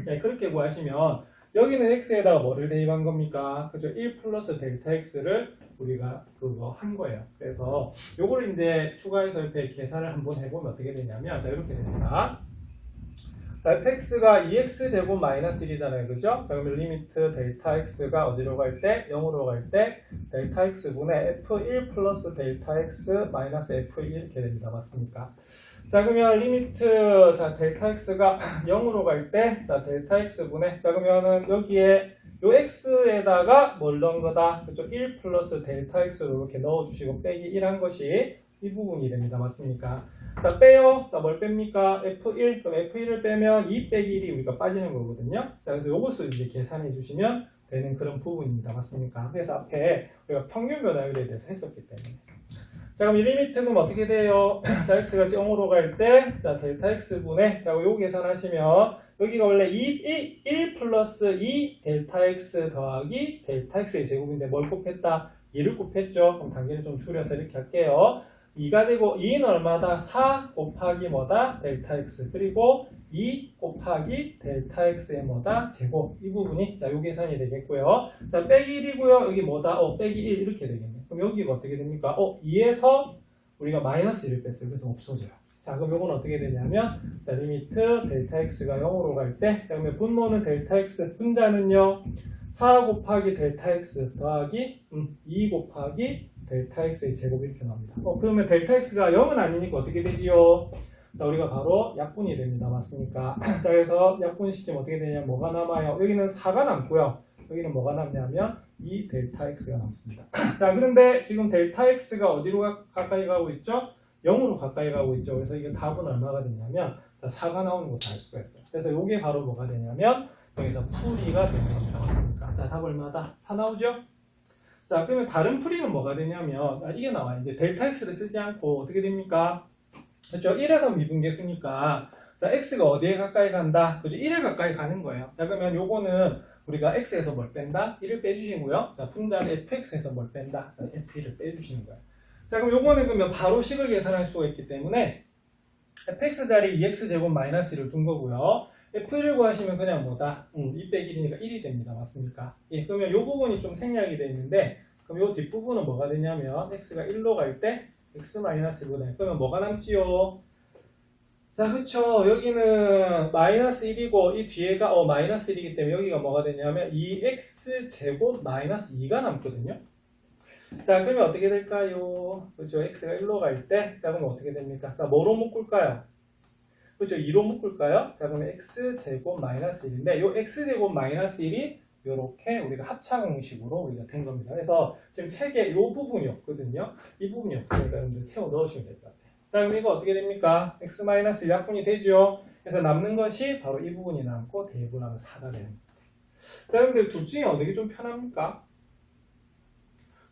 S1: 네, 그렇게 구하시면 여기는 x에다가 뭐를 대입한 겁니까? 그죠? 1 플러스 델타 x를 우리가 그거 한 거예요. 그래서 요걸 이제 추가해서 이렇게 계산을 한번 해보면 어떻게 되냐면 자, 이렇게 됩니다. 자, fx가 2x제곱 마이너스 1이잖아요. 그죠? 자, 그러면 리미트 델타 x가 어디로 갈 때? 0으로 갈 때 델타 x분의 f1 플러스 델타 x 마이너스 f1 이렇게 됩니다. 맞습니까? 자, 그러면 리미트 자, 델타 x가 0으로 갈 때 자, 델타 x분의 자, 그러면은 여기에 요 x에다가 뭘 넣은 거다? 그죠? 1 플러스 델타 x로 이렇게 넣어주시고 빼기 1 한 것이 이 부분이 됩니다. 맞습니까? 자, 빼요. 자, 뭘 뺍니까? F1. 그럼 F1을 빼면 2 빼기 1이 우리가 빠지는 거거든요. 자, 그래서 이것을 이제 계산해 주시면 되는 그런 부분입니다. 맞습니까? 그래서 앞에 우리가 평균 변화율에 대해서 했었기 때문에. 자, 그럼 이 리미트는 어떻게 돼요? 자, x가 0으로 갈 때, 자, 델타 x분의, 자, 요거 계산하시면, 여기가 원래 1 플러스 2 델타 x 더하기 델타 x의 제곱인데 뭘 곱했다? 2를 곱했죠? 그럼 단계를 좀 줄여서 이렇게 할게요. 2가 되고 2는 얼마다? 4 곱하기 뭐다? 델타 x 그리고 2 곱하기 델타 x의 뭐다? 제곱 이 부분이 자, 요 계산이 되겠고요. 자, 빼기 1이고요. 여기 뭐다? 빼기 1 이렇게 되겠네. 그럼 여기가 어떻게 됩니까? 2에서 우리가 마이너스 1을 뺐어요. 그래서 없어져요. 자, 그럼 요건 어떻게 되냐면 자, 리미트 델타 x가 0으로 갈 때 자, 그러면 분모는 델타 x 분자는요 4 곱하기 델타 x 더하기 2 곱하기 델타 x의 제곱 이렇게 나옵니다. 그러면 델타 x가 0은 아니니까 어떻게 되지요? 자, 우리가 바로 약분이 됩니다. 맞습니까? 자, 그래서 약분시키면 어떻게 되냐면 뭐가 남아요? 여기는 4가 남고요. 여기는 뭐가 남냐면 2 델타 x가 남습니다. 자, 그런데 지금 델타 x가 어디로 가까이 가고 있죠? 0으로 가까이 가고 있죠. 그래서 이게 답은 얼마가 되냐면 자, 4가 나오는 것을 알 수가 있어요. 그래서 이게 바로 뭐가 되냐면 여기서 풀이가 되는 겁니다. 맞습니까? 자, 답 얼마다? 4 나오죠? 자, 그러면 다른 풀이는 뭐가 되냐면, 이게 나와요. 이제 델타 x를 쓰지 않고 어떻게 됩니까? 그렇죠? 1에서 미분계수니까, 자, x가 어디에 가까이 간다? 그죠? 1에 가까이 가는 거예요. 자, 그러면 요거는 우리가 x에서 뭘 뺀다? 1을 빼주시고요. 자, 분단 fx에서 뭘 뺀다? f1을 빼주시는 거예요. 자, 그럼 요거는 그러면 바로 식을 계산할 수가 있기 때문에 fx 자리 2x제곱 마이너스 1을 둔 거고요. f1을 구하시면 그냥 뭐다? 2 빼기 1이니까 1이 됩니다. 맞습니까? 예, 그러면 요 부분이 좀 생략이 되어 있는데, 그럼 요 뒷부분은 뭐가 되냐면, x가 1로 갈 때, x-1분의, 그러면 뭐가 남지요? 자, 그쵸. 여기는 마이너스 1이고, 이 뒤에가, 마이너스 1이기 때문에 여기가 뭐가 되냐면, 2x제곱 마이너스 2가 남거든요. 자, 그러면 어떻게 될까요? 그죠. x가 1로 갈 때, 자, 그러면 어떻게 됩니까? 자, 뭐로 묶을까요? 그죠? 2로 묶을까요? 자, 그러면 x제곱 마이너스 1인데, 요 x제곱 마이너스 1이 이렇게 우리가 합차 공식으로 우리가 된 겁니다. 그래서 지금 책에 이 부분이 없거든요. 이 부분이 없으니까 여러분들 채워 넣으시면 될 것 같아요. 자, 그럼 이거 어떻게 됩니까? x-1 약분이 되죠. 그래서 남는 것이 바로 이 부분이 남고 대분하면 4가 되는 겁니다. 자, 여러분들 둘 중에 어느 게 좀 편합니까?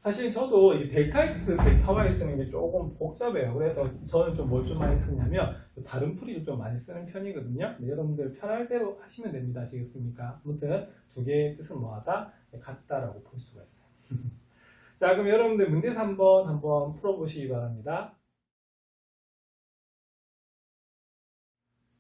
S1: 사실 저도 이 델타 x, 델타 y 쓰는 게 조금 복잡해요. 그래서 저는 좀 뭘 좀 많이 쓰냐면 다른 풀이를 좀 많이 쓰는 편이거든요. 네, 여러분들 편할 대로 하시면 됩니다. 아시겠습니까? 아무튼 두 개의 뜻은 뭐하다? 같다라고 볼 수가 있어요. 자, 그럼 여러분들 문제 3번 한번 풀어보시기 바랍니다.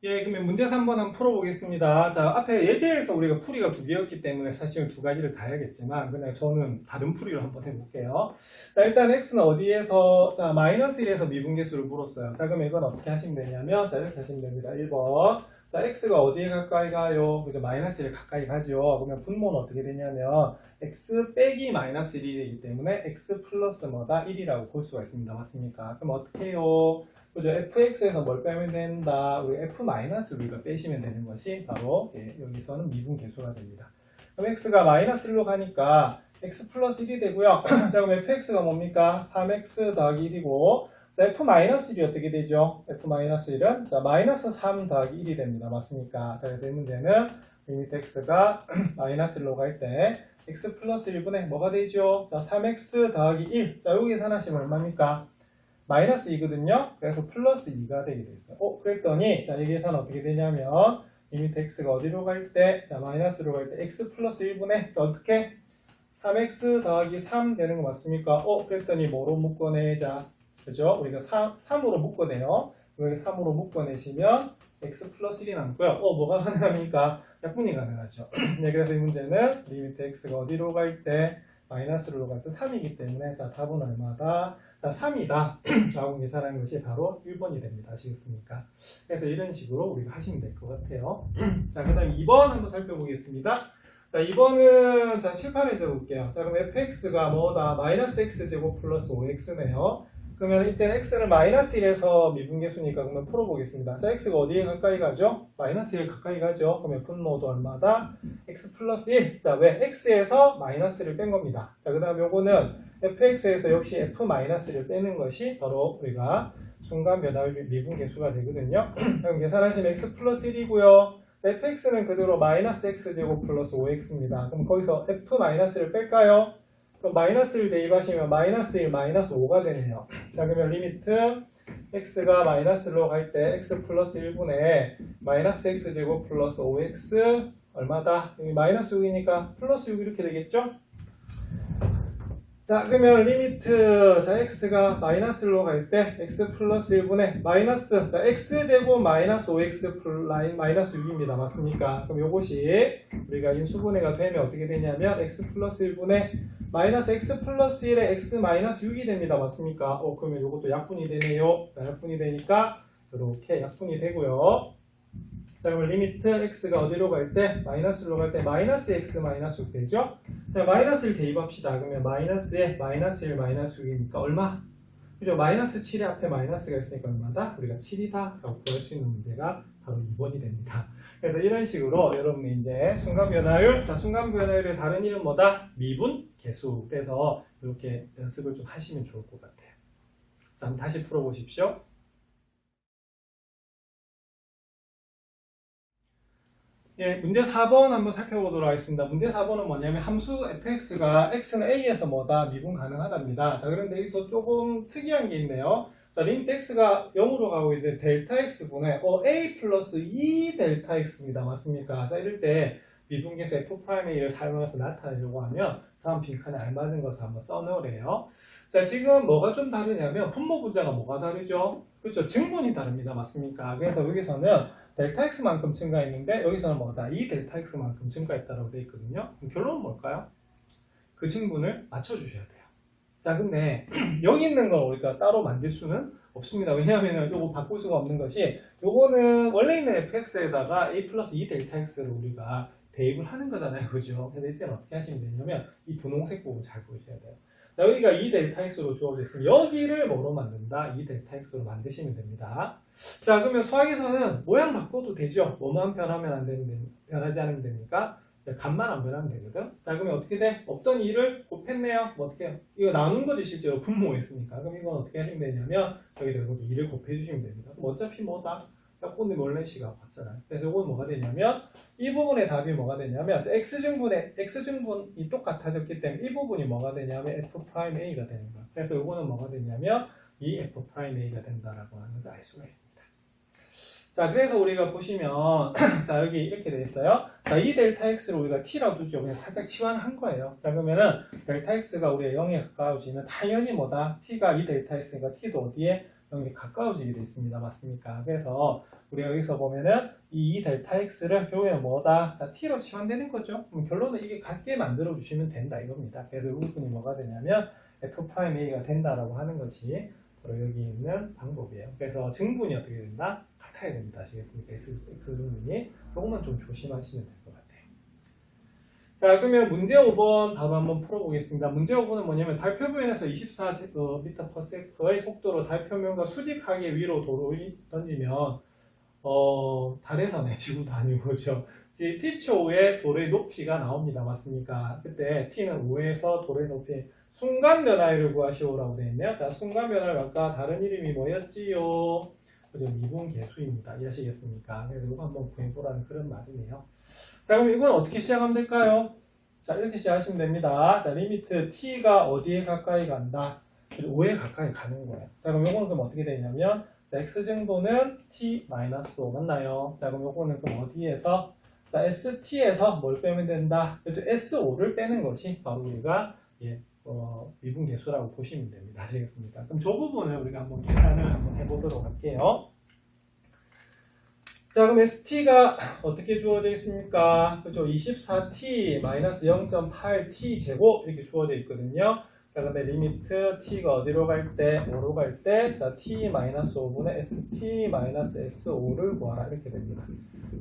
S1: 예, 그러면 문제 3번 한번 풀어보겠습니다. 자, 앞에 예제에서 우리가 풀이가 두 개였기 때문에 사실은 두 가지를 다 해야겠지만, 그냥 저는 다른 풀이로 한번 해볼게요. 자, 일단 x는 어디에서, 자, 마이너스 1에서 미분계수를 물었어요. 자, 그럼 이건 어떻게 하시면 되냐면, 자, 이렇게 하시면 됩니다. 1번. 자, x가 어디에 가까이 가요? 그죠? 마이너스 1에 가까이 가죠. 그러면 분모는 어떻게 되냐면, x 빼기 마이너스 1이 되기 때문에 x 플러스 뭐다? 1이라고 볼 수가 있습니다. 맞습니까? 그럼 어떻게 해요? 그죠? fx에서 뭘 빼면 된다? 우리 f-를 우리가 빼시면 되는 것이 바로 여기서는 미분계수가 됩니다. 그럼 x가 마이너스 1로 가니까 x 플러스 1이 되고요. 자, 그럼 fx가 뭡니까? 3x 더하기 1이고, 자, f-1이 어떻게 되죠? f-1은 자, 마이너스 3 더하기 1이 됩니다. 맞습니까? 자, 그래서 이 문제는 리미트 x가 마이너스 1로 갈 때 x 플러스 1분의 뭐가 되죠? 자, 3x 더하기 1. 자, 여기 계산하시면 얼마입니까? 마이너스 2거든요. 그래서 플러스 2가 되게 돼 있어요. 그랬더니 자, 이 계산 어떻게 되냐면 리미트 x가 어디로 갈 때? 자, 마이너스로 갈 때 x 플러스 1분의 어떻게? 3x 더하기 3 되는 거 맞습니까? 그랬더니 뭐로 묶어내자? 그죠? 우리가 3으로 묶어내요. 여기 3으로 묶어내시면 x 플러스 1이 남고요. 뭐가 가능합니까? 약분이 가능하죠. 네, 그래서 이 문제는 리미트 x가 어디로 갈 때? 마이너스로 갈 때 3이기 때문에 자, 답은 얼마다? 자, 3이다 라고 계산한 것이 바로 1번이 됩니다. 아시겠습니까? 그래서 이런 식으로 우리가 하시면 될 것 같아요. 자, 그 다음 2번 한번 살펴보겠습니다. 자, 2번은 자, 칠판에 적을게요. 자, 그럼 fx가 뭐다? 마이너스 x제곱 플러스 5x네요. 그러면 이때는 x는 마이너스 1에서 미분계수니까 그러면 풀어보겠습니다. 자, x가 어디에 가까이 가죠? 마이너스 1 가까이 가죠. 그러면 분모도 얼마다? x 플러스 1. 자, 왜? x에서 마이너스를 뺀 겁니다. 자, 그 다음 요거는 fx에서 역시 f-를 빼는 것이 바로 우리가 순간 변화율 미분계수가 되거든요. 그럼 계산하시면 x 플러스 1이고요. fx는 그대로 마이너스 x제곱 플러스 5x입니다. 그럼 거기서 f-를 뺄까요? 그럼 마이너스를 대입하시면 마이너스 1, 마이너스 5가 되네요. 자, 그러면 리미트 x가 마이너스로 갈 때 x 플러스 1분의 마이너스 x제곱 플러스 5x 얼마다? 여기 마이너스 6이니까 플러스 6 이렇게 되겠죠? 자, 그러면 리미트 자, x가 마이너스로 갈 때 x 플러스 1분의 마이너스 자, x제곱 마이너스 5x 마이너스 6입니다. 맞습니까? 그럼 요것이 우리가 인수분해가 되면 어떻게 되냐면 x 플러스 1분의 마이너스 x 플러스 1에 x 마이너스 6이 됩니다. 맞습니까? 그러면 요것도 약분이 되네요. 자, 약분이 되니까 이렇게 약분이 되고요. 자, 그러면 리미트 x가 어디로 갈 때? 마이너스로 갈 때 마이너스 x 마이너스 6 되죠? 자, 마이너스를 대입합시다. 그러면 마이너스에 마이너스 1 마이너스 6이니까 얼마? 그죠? 마이너스 7의 앞에 마이너스가 있으니까 얼마다? 우리가 7이다 라고 구할 수 있는 문제가 바로 2번이 됩니다. 그래서 이런 식으로 여러분이 이제 순간변화율, 자, 순간변화율의 다른 이름 뭐다? 미분 계수. 그래서 이렇게 연습을 좀 하시면 좋을 것 같아요. 자, 한번 다시 풀어보십시오. 예, 문제 4번 한번 살펴보도록 하겠습니다. 문제 4번은 뭐냐면 함수 fx가 x는 a에서 뭐다 미분 가능하답니다. 자, 그런데 여기서 조금 특이한 게 있네요. 자, 리미트 x가 0으로 가고 있는데 델타 x분의 a 플러스 2 델타 x입니다. 맞습니까? 자, 이럴 때 미분계수 f'a를 사용해서 나타내려고 하면 다음 빈칸에 알맞은 것을 한번 써놓으래요. 자, 지금 뭐가 좀 다르냐면 분모 분자가 뭐가 다르죠? 그렇죠? 증분이 다릅니다. 맞습니까? 그래서 여기서는 델타 x만큼 증가했는데 여기서는 뭐다? 2 델타 x만큼 증가했다고 되어 있거든요. 그럼 결론은 뭘까요? 그 증분을 맞춰주셔야 돼요. 자, 근데 여기 있는 걸 우리가 따로 만들 수는 없습니다. 왜냐하면 이거 바꿀 수가 없는 것이 요거는 원래 있는 fx에다가 a 플러스 2 델타 x를 우리가 대입을 하는 거잖아요. 그죠? 그래서 이때는 어떻게 하시면 되냐면 이 분홍색 부분 잘 보셔야 돼요. 자, 여기가 2 델타 x로 주어져 있으면 여기를 뭐로 만든다? 2 델타 x로 만드시면 됩니다. 자, 그러면 수학에서는 모양 바꿔도 되죠. 뭐만 변하면 안 되는, 변하지 않으면 됩니까? 값만 안 변하면 되거든. 자, 그러면 어떻게 돼? 없던 2를 곱했네요. 뭐 어떻게 해요? 이거 나눈 거지 실제로 분모했으니까. 그럼 이건 어떻게 하시면 되냐면 여기다 2를 곱해주시면 됩니다. 그럼 어차피 뭐다? 약분의 몰래시가 봤잖아요. 그래서 이건 뭐가 되냐면 이 부분의 답이 뭐가 되냐면 x증분이 똑같아졌기 때문에 이 부분이 뭐가 되냐면 f'a가 되는 거야. 그래서 이거는 뭐가 되냐면 이 f'a가 된다라고 하는 것을 알 수가 있습니다. 자, 그래서 우리가 보시면 자, 여기 이렇게 되어 있어요. 자, 이 델타 x를 우리가 t라고 두죠. 그냥 살짝 치환한 거예요. 자, 그러면은 델타 x가 우리가 0에 가까워지면 당연히 뭐다? t가 이 델타 x가 t도 어디에 0에 가까워지게 되어 있습니다. 맞습니까? 그래서 우리가 여기서 보면은 이 델타 x를 요에 뭐다? 자, t로 치환되는 거죠. 그럼 결론은 이게 같게 만들어 주시면 된다 이겁니다. 그래서 이 부분이 뭐가 되냐면 f'a가 된다라고 하는 것이 바로 여기 있는 방법이에요. 그래서 증분이 어떻게 된다? 같아야 됩니다. 아시겠습니까? x증분이 조금만 좀 조심하시면 될 것 같아요. 자, 그러면 문제 5번 바로 한번 풀어보겠습니다. 문제 5번은 뭐냐면 달표면에서 24m/s의 속도로 달표면과 수직하게 위로 도를 던지면 달에서네, 지구도 아니고, 그렇죠? t초의 돌의 높이가 나옵니다. 맞습니까? 그때 t는 5에서 돌의 높이 순간 변화율을 구하시오라고 되어 있네요. 자, 순간 변화율 아까 다른 이름이 뭐였지요? 그죠? 미분 계수입니다. 이해하시겠습니까? 그래서 이거 한번 구해보라는 그런 말이네요. 자, 그럼 이건 어떻게 시작하면 될까요? 자, 이렇게 시작하시면 됩니다. 자, 리미트 t가 어디에 가까이 간다? 5에 가까이 가는 거예요. 자, 그럼 이거는 그럼 어떻게 되냐면 x증도는 t-5 맞나요? 자, 그럼 이거는 그럼 어디에서? 자, st에서 뭘 빼면 된다? 그렇죠? s5를 빼는 것이 바로 우리가 미분 계수라고 보시면 됩니다. 아시겠습니까? 그럼 저 부분을 우리가 한번 계산을 한번 해보도록 할게요. 자, 그럼 st가 어떻게 주어져 있습니까? 그죠? 24t-0.8t 제곱 이렇게 주어져 있거든요. 자, 근데 리미트 t가 어디로 갈 때? 5로 갈 때, 자, t-5분의 st-s5를 구하라 이렇게 됩니다.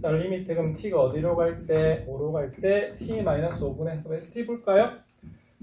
S1: 자, 리미트 그럼 t가 어디로 갈 때? 5로 갈 때, t-5분의 st 볼까요?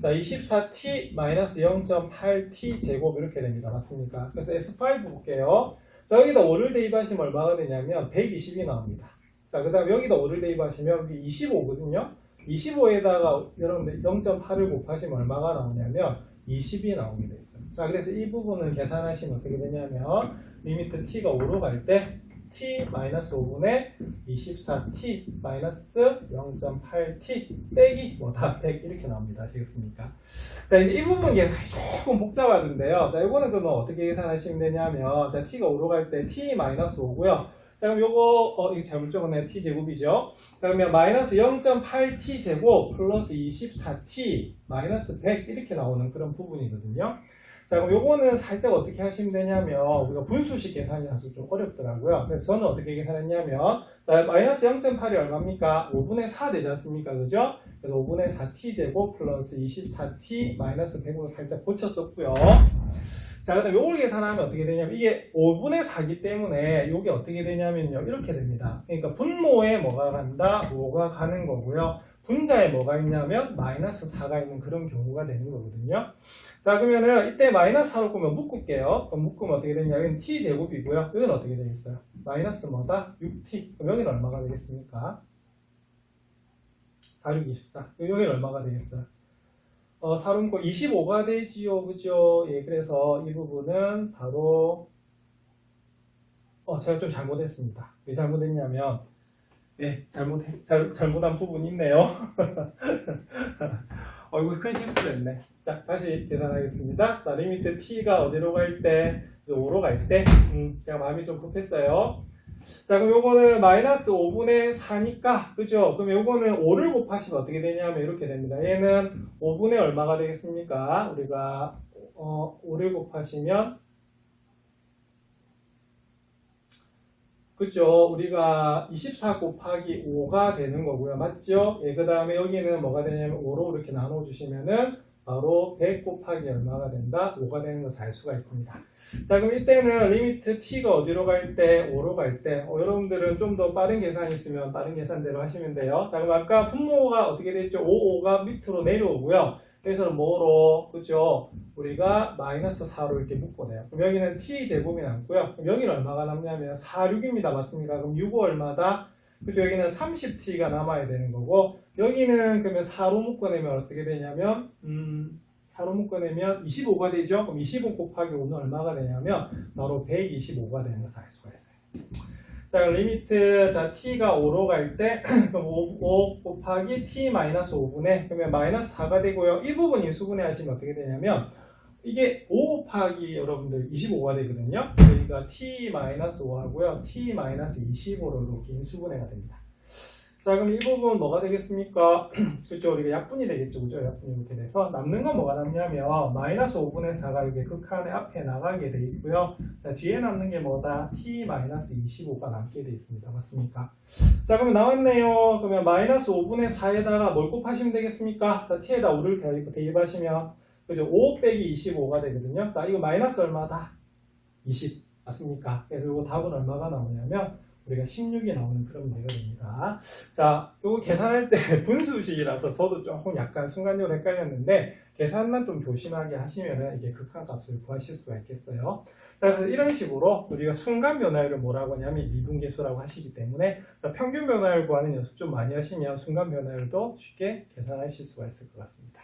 S1: 자, 24t-0.8t 제곱 이렇게 됩니다. 맞습니까? 그래서 S5 볼게요. 자, 여기다 5를 대입하시면 얼마가 되냐면 120이 나옵니다. 자, 그 다음에 여기다 5를 대입하시면 여기 25거든요. 25에다가 여러분들 0.8을 곱하시면 얼마가 나오냐면 20이 나오게 돼 있어요. 자, 그래서 이 부분을 계산하시면 어떻게 되냐면 리미트 t가 5로 갈 때 t-5분의 24t-0.8t 빼기 뭐다 100 이렇게 나옵니다. 아시겠습니까? 자, 이제 이 부분 계산이 조금 복잡하던데요. 자, 이거는 그러면 어떻게 계산하시면 되냐면 자, t가 5로 갈 때 t-5고요. 자, 그럼 요거 이거 잘못 적었네. t제곱이죠. 자, 그러면 마이너스 0.8t 제곱 플러스 24t 마이너스 100 이렇게 나오는 그런 부분이거든요. 자, 그럼 요거는 살짝 어떻게 하시면 되냐면 우리가 분수식 계산이라서 좀 어렵더라고요. 그래서 저는 어떻게 계산했냐면 자, 마이너스 0.8이 얼마입니까? 5분의 4 되지 않습니까? 그죠? 그래서 5분의 4t 제곱 플러스 24t 마이너스 100으로 살짝 고쳤었고요. 자, 그다음 요걸 계산하면 어떻게 되냐면 이게 5분의 4기 때문에 요게 어떻게 되냐면요. 이렇게 됩니다. 그러니까 분모에 뭐가 간다? 5가 가는 거고요. 분자에 뭐가 있냐면 마이너스 4가 있는 그런 경우가 되는 거거든요. 자, 그러면은 이때 마이너스 4로 보면 묶을게요. 그럼 묶으면 어떻게 되냐? 여기는 t제곱이고요. 여기는 어떻게 되겠어요? 마이너스 뭐다? 6t. 그럼 여기는 얼마가 되겠습니까? 4, 6, 24. 여기는 얼마가 되겠어요? 4름고 25가 되지요. 그죠? 예, 그래서 이 부분은 바로 제가 좀 잘못했습니다. 왜 잘못했냐면 네, 잘못한 부분이 있네요. 이거 큰 실수됐네. 자, 다시 계산하겠습니다. 자, 리미트 t가 어디로 갈 때? 5로 갈 때? 제가 마음이 좀 급했어요. 자, 그럼 요거는 마이너스 5분의 4니까, 그죠? 그럼 요거는 5를 곱하시면 어떻게 되냐면 이렇게 됩니다. 얘는 5분의 얼마가 되겠습니까? 우리가, 5를 곱하시면, 그죠? 우리가 24 곱하기 5가 되는 거고요. 맞죠? 예, 그 다음에 여기는 뭐가 되냐면 5로 이렇게 나눠주시면은 바로 100 곱하기 얼마가 된다? 5가 되는 것을 알 수가 있습니다. 자, 그럼 이때는 리미트 t가 어디로 갈 때? 5로 갈 때. 여러분들은 좀 더 빠른 계산이 있으면 빠른 계산대로 하시면 돼요. 자, 그럼 아까 분모가 어떻게 됐죠? 5가 밑으로 내려오고요. 그래서 뭐로? 그죠? 우리가 마이너스 4로 이렇게 묶어내요. 그럼 여기는 t제곱이 남고요. 그럼 여기는 얼마가 남냐면 4, 6입니다. 맞습니까? 그럼 6은 얼마다? 그죠? 여기는 30t가 남아야 되는 거고, 여기는 그러면 4로 묶어내면 어떻게 되냐면, 4로 묶어내면 25가 되죠? 그럼 25 곱하기 5는 얼마가 되냐면, 바로 125가 되는 것을 알 수가 있어요. 자, 리미트, 자, t가 5로 갈 때, 그럼 5 곱하기 t 마이너스 5분의, 그러면 마이너스 4가 되고요. 이 부분 인수분해 하시면 어떻게 되냐면, 이게 5 곱하기 여러분들 25가 되거든요. 그러니까 t 마이너스 5 하고요. t 마이너스 25로 이렇게 인수분해가 됩니다. 자, 그럼 이 부분 뭐가 되겠습니까? 그렇죠. 우리가 약분이 되겠죠. 그죠? 약분이 이렇게 돼서 남는 건 뭐가 남냐면 마이너스 5분의 4가 이렇게 극한의 앞에 나가게 돼 있고요. 자, 뒤에 남는 게 뭐다? t 마이너스 25가 남게 돼 있습니다. 맞습니까? 자, 그러면 나왔네요. 그러면 마이너스 5분의 4에다가 뭘 곱하시면 되겠습니까? 자, t에다 5를 대입하시면 그죠? 5 빼기 25가 되거든요. 자, 이거 마이너스 얼마다? 20. 맞습니까? 그리고 답은 얼마가 나오냐면 우리가 16이 나오는 그런 문제가 됩니다. 자, 이거 계산할 때 분수식이라서 저도 조금 약간 순간적으로 헷갈렸는데 계산만 좀 조심하게 하시면 이게 극한값을 구하실 수가 있겠어요. 자, 그래서 이런 식으로 우리가 순간 변화율을 뭐라고 하냐면 미분계수라고 하시기 때문에 평균 변화율 구하는 연습 좀 많이 하시면 순간 변화율도 쉽게 계산하실 수가 있을 것 같습니다.